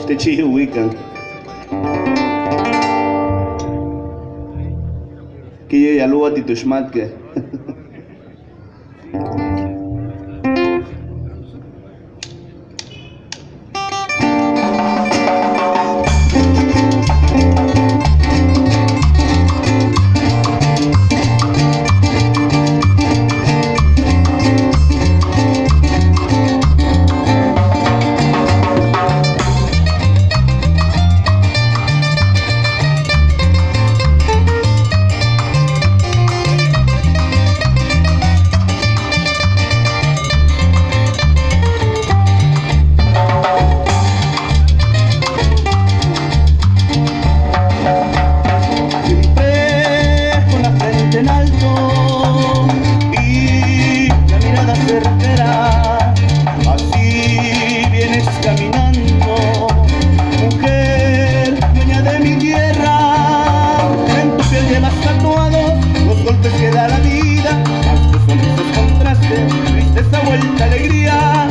te chihuican. Que ya lo a ti tushmatke. Tristeza, vuelta, alegría,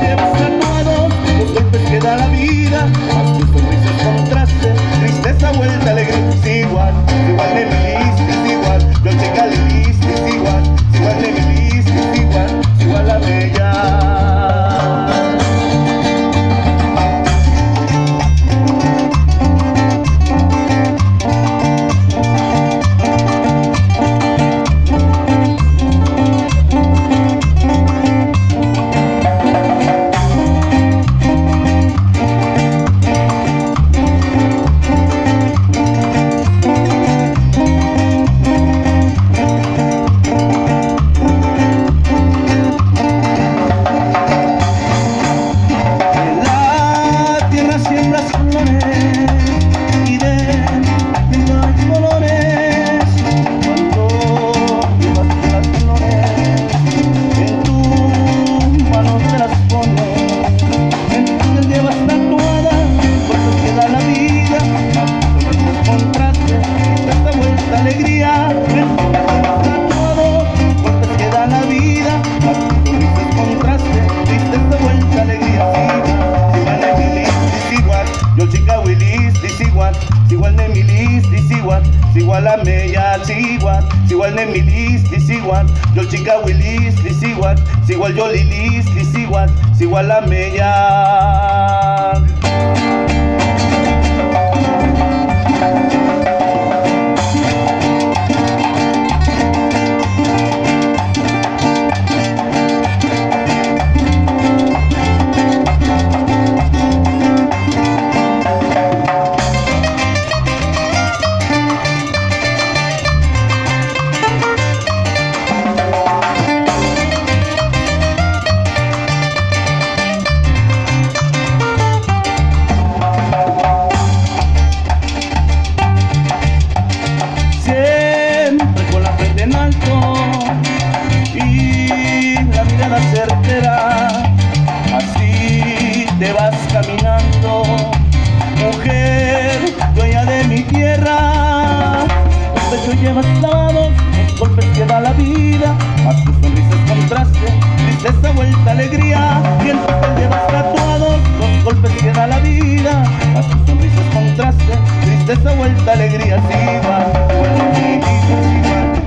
llevas tatuados los golpes que da la vida, más tus sonrisas contraste, tristeza, vuelta, alegría, es igual de Milis, es igual, yo checa Lilis, es igual de Milis, es igual a Bella. Alegría, tatuado, golpes que da la vida, más tus sonrisas contraste, tristeza, vuelta, alegría, igual de Milis, es igual, yo chica Willis, es igual de Milis, es igual a Mella, igual de Milis, es igual, yo chica Willis, es igual yo Lilis, es igual a Mella. Certera, así te vas caminando, mujer, dueña de mi tierra. Los pechos llevas clavados, los golpes que da la vida, más tus sonrisas contraste, tristeza, vuelta, alegría, y en tu piel llevas tatuados, los golpes que da la vida, más tus sonrisas contraste, tristeza, vuelta, alegría, igual de Milis,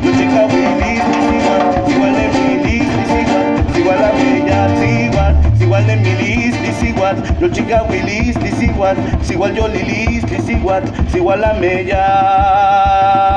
yo chica Willis, igual de Milis, igual a Bella, igual de Milis, yo chica Willis, igual yo Lilis, igual a Mella.